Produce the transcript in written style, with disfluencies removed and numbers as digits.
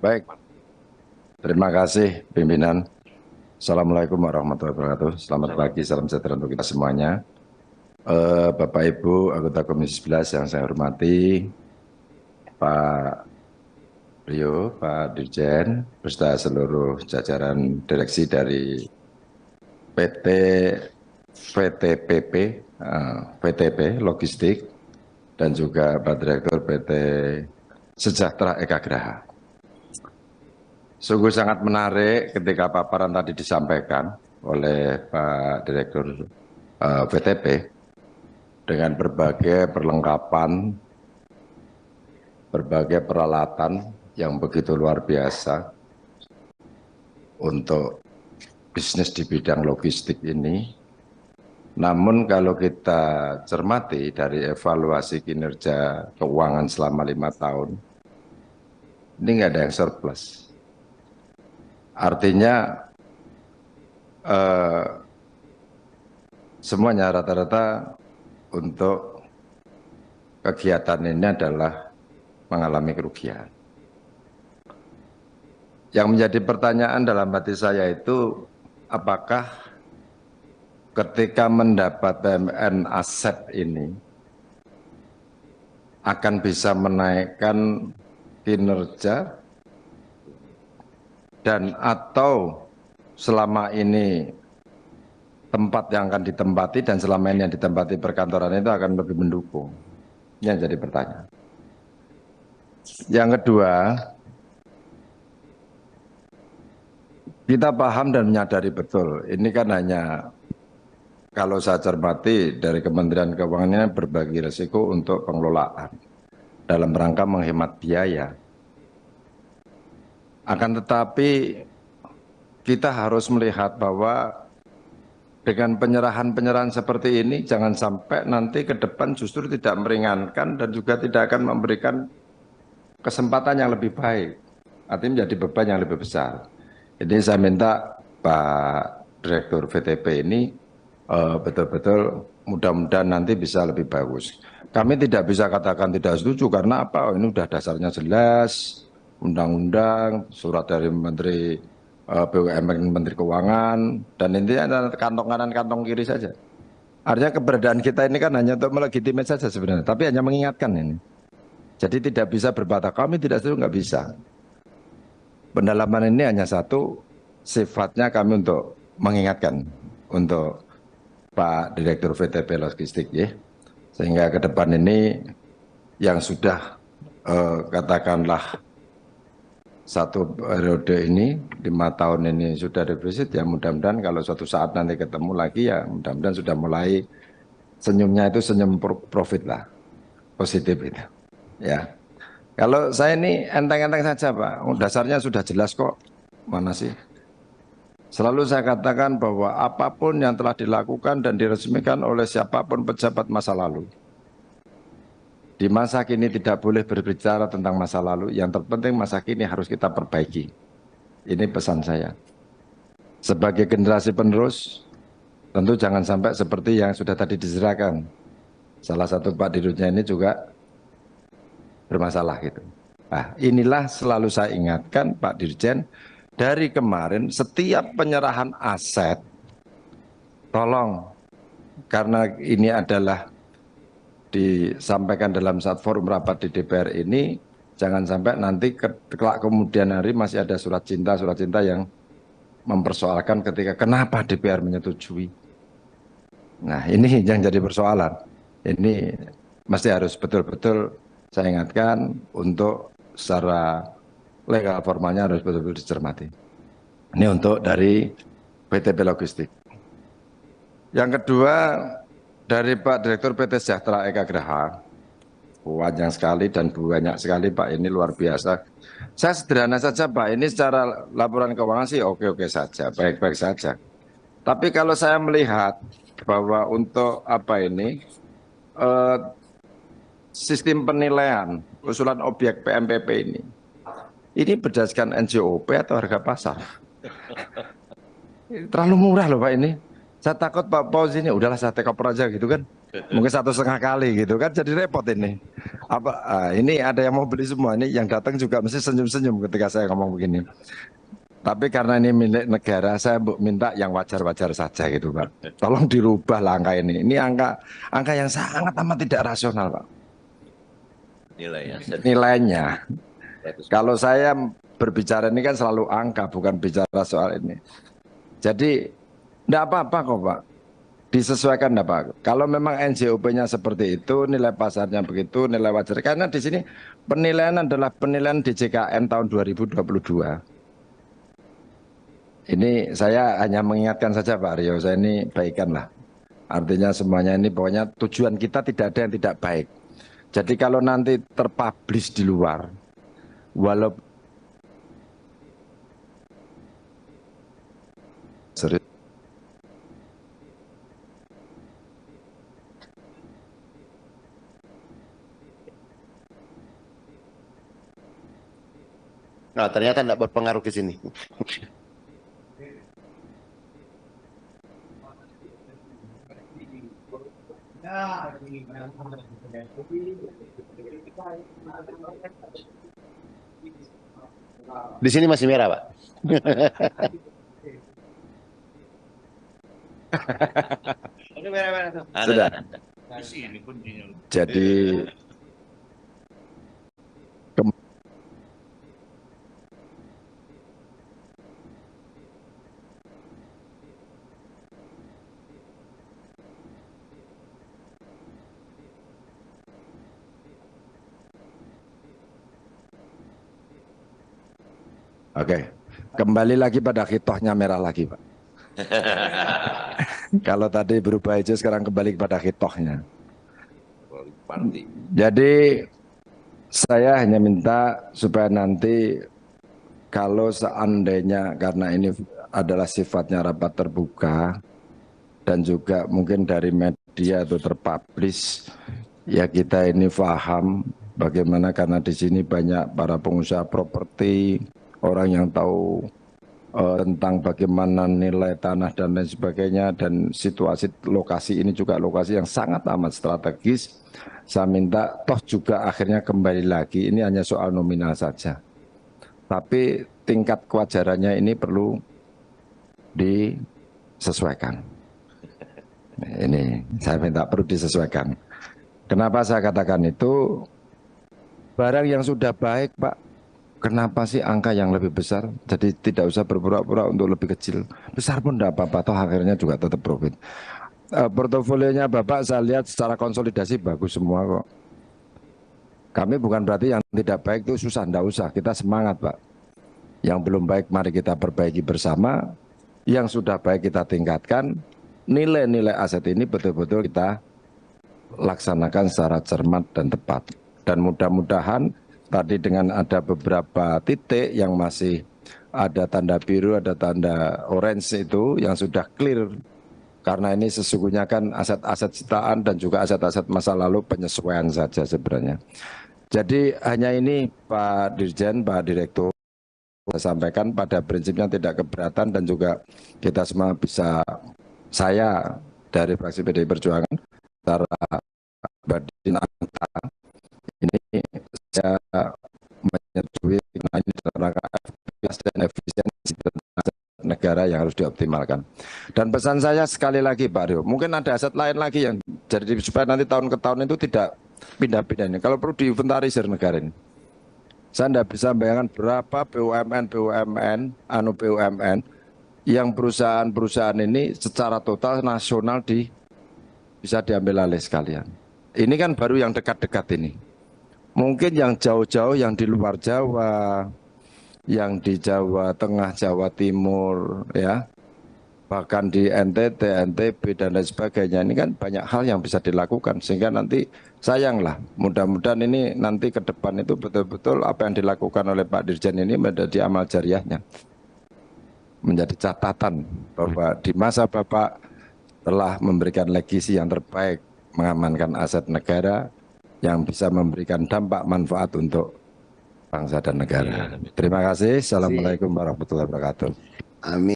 Baik, terima kasih pimpinan. Assalamualaikum warahmatullahi wabarakatuh. Selamat pagi, salam sejahtera untuk kita semuanya. Bapak Ibu anggota Komisi 11 yang saya hormati, Pak Rio, Pak Dirjen, beserta seluruh jajaran direksi dari PT VTPP, VTP Logistik, dan juga Pak Direktur PT Sejahtera Eka Graha. Sungguh sangat menarik ketika paparan tadi disampaikan oleh Pak Direktur VTP dengan berbagai perlengkapan, berbagai peralatan yang begitu luar biasa untuk bisnis di bidang logistik ini. Namun kalau kita cermati dari evaluasi kinerja keuangan selama 5 tahun, ini nggak ada yang surplus. Artinya semuanya rata-rata untuk kegiatan ini adalah mengalami kerugian. Yang menjadi pertanyaan dalam hati saya itu, apakah ketika mendapat PMN aset ini akan bisa menaikkan kinerja dan atau selama ini tempat yang akan ditempati dan selama ini yang ditempati perkantoran itu akan lebih mendukung. Ini yang jadi pertanyaan. Yang kedua, kita paham dan menyadari betul, ini kan hanya kalau saya cermati dari Kementerian Keuangan ini berbagi resiko untuk pengelolaan dalam rangka menghemat biaya. Akan tetapi kita harus melihat bahwa dengan penyerahan-penyerahan seperti ini jangan sampai nanti ke depan justru tidak meringankan dan juga tidak akan memberikan kesempatan yang lebih baik. Artinya menjadi beban yang lebih besar. Jadi saya minta Pak Direktur VTP ini betul-betul mudah-mudahan nanti bisa lebih bagus. Kami tidak bisa katakan tidak setuju karena apa? Ini udah dasarnya jelas, undang-undang, surat dari Menteri BUMN, Menteri Keuangan, dan intinya adalah kantong kanan, kantong kiri saja. Artinya keberadaan kita ini kan hanya untuk melegitimasi saja sebenarnya, tapi hanya mengingatkan ini. Jadi tidak bisa berbata, kami tidak setuju, nggak bisa. Pendalaman ini hanya satu, sifatnya kami untuk mengingatkan untuk Pak Direktur VTP Logistik, ya. Sehingga ke depan ini yang sudah katakanlah satu periode ini 5 tahun ini sudah defisit, ya mudah-mudahan kalau suatu saat nanti ketemu lagi ya mudah-mudahan sudah mulai senyumnya itu senyum profit lah, positif itu, ya. Kalau saya ini enteng-enteng saja Pak, dasarnya sudah jelas kok, mana sih. Selalu saya katakan bahwa apapun yang telah dilakukan dan diresmikan oleh siapapun pejabat masa lalu, di masa kini tidak boleh berbicara tentang masa lalu, yang terpenting masa kini harus kita perbaiki. Ini pesan saya. Sebagai generasi penerus, tentu jangan sampai seperti yang sudah tadi diserahkan. Salah satu Pak Dirutnya ini juga bermasalah gitu. Nah, inilah selalu saya ingatkan Pak Dirjen, dari kemarin setiap penyerahan aset, tolong, karena ini adalah disampaikan dalam saat forum rapat di DPR ini, jangan sampai nanti kelak kemudian hari masih ada surat cinta yang mempersoalkan ketika kenapa DPR menyetujui. Nah ini yang jadi persoalan. Ini mesti harus betul-betul saya ingatkan untuk secara legal formalnya harus betul-betul dicermati. Ini untuk dari VTP Logistik. Yang kedua, dari Pak Direktur PT Sejahtera Eka Graha, panjang sekali dan banyak sekali Pak, ini luar biasa. Saya sederhana saja Pak, ini secara laporan keuangan sih oke-oke saja, baik-baik saja. Tapi kalau saya melihat bahwa untuk apa ini, sistem penilaian usulan objek PMPP ini berdasarkan NJOP atau harga pasar? Terlalu murah loh Pak ini. Saya takut Pak Paus ini, udahlah saya take over aja gitu kan. Mungkin 1,5 kali gitu kan, jadi repot ini. Ini ada yang mau beli semua, ini yang datang juga mesti senyum-senyum ketika saya ngomong begini. Tapi karena ini milik negara, saya minta yang wajar-wajar saja gitu Pak. Tolong dirubah lah angka ini. Ini angka yang sangat amat tidak rasional Pak. Nilainya. Kalau saya berbicara ini kan selalu angka, bukan bicara soal ini. Jadi tidak apa-apa kok Pak. Disesuaikan enggak Pak? Kalau memang NJOP-nya seperti itu, nilai pasarnya begitu, nilai wajar. Karena di sini penilaian adalah penilaian DJKN tahun 2022. Ini saya hanya mengingatkan saja Pak Rio, saya ini baikkan lah. Artinya semuanya ini pokoknya tujuan kita tidak ada yang tidak baik. Jadi kalau nanti terpublish di luar, walaupun serius. Nah, ternyata tidak berpengaruh ke sini. Di sini masih merah, Pak. Sudah. Jadi Oke, kembali lagi pada khitohnya merah lagi Pak. Kalau tadi berubah hijau, sekarang kembali kepada khitohnya. Jadi saya hanya minta supaya nanti kalau seandainya, karena ini adalah sifatnya rapat terbuka dan juga mungkin dari media itu terpublish, ya kita ini paham bagaimana, karena di sini banyak para pengusaha properti, orang yang tahu tentang bagaimana nilai tanah dan lain sebagainya, dan situasi lokasi ini juga lokasi yang sangat amat strategis. Saya minta toh juga akhirnya kembali lagi, ini hanya soal nominal saja, tapi tingkat kewajarannya ini perlu disesuaikan. Ini saya minta perlu disesuaikan. Kenapa saya katakan itu? Barang yang sudah baik Pak, kenapa sih angka yang lebih besar? Jadi tidak usah berpura-pura untuk lebih kecil. Besar pun tidak apa-apa, toh akhirnya juga tetap profit. Portofolionya Bapak saya lihat secara konsolidasi bagus semua kok. Kami bukan berarti yang tidak baik itu susah, tidak usah. Kita semangat Pak. Yang belum baik mari kita perbaiki bersama. Yang sudah baik kita tingkatkan. Nilai-nilai aset ini betul-betul kita laksanakan secara cermat dan tepat. Dan mudah-mudahan tadi dengan ada beberapa titik yang masih ada tanda biru, ada tanda orange itu yang sudah clear. Karena ini sesungguhnya kan aset-aset sitaan dan juga aset-aset masa lalu penyesuaian saja sebenarnya. Jadi hanya ini Pak Dirjen, Pak Direktur, saya sampaikan pada prinsipnya tidak keberatan, dan juga kita semua bisa, saya dari fraksi PDI Perjuangan secara badan angka ini saya menyetujui karena ini dalam rangka dan efisiensi negara yang harus dioptimalkan. Dan pesan saya sekali lagi Pak Rio, mungkin ada aset lain lagi yang jadi supaya nanti tahun ke tahun itu tidak pindah-pindah ini. Kalau perlu diinventarisir negara ini. Saya tidak bisa bayangkan berapa BUMN yang perusahaan-perusahaan ini secara total nasional bisa diambil alih sekalian. Ini kan baru yang dekat-dekat ini. Mungkin yang jauh-jauh, yang di luar Jawa, yang di Jawa Tengah, Jawa Timur, ya, bahkan di NTT, NTB dan lain sebagainya, ini kan banyak hal yang bisa dilakukan, sehingga nanti sayanglah, mudah-mudahan ini nanti ke depan itu betul-betul apa yang dilakukan oleh Pak Dirjen ini menjadi amal jariahnya, menjadi catatan bahwa di masa Bapak telah memberikan legasi yang terbaik, mengamankan aset negara yang bisa memberikan dampak manfaat untuk bangsa dan negara. Terima kasih. Assalamualaikum warahmatullahi wabarakatuh. Amin.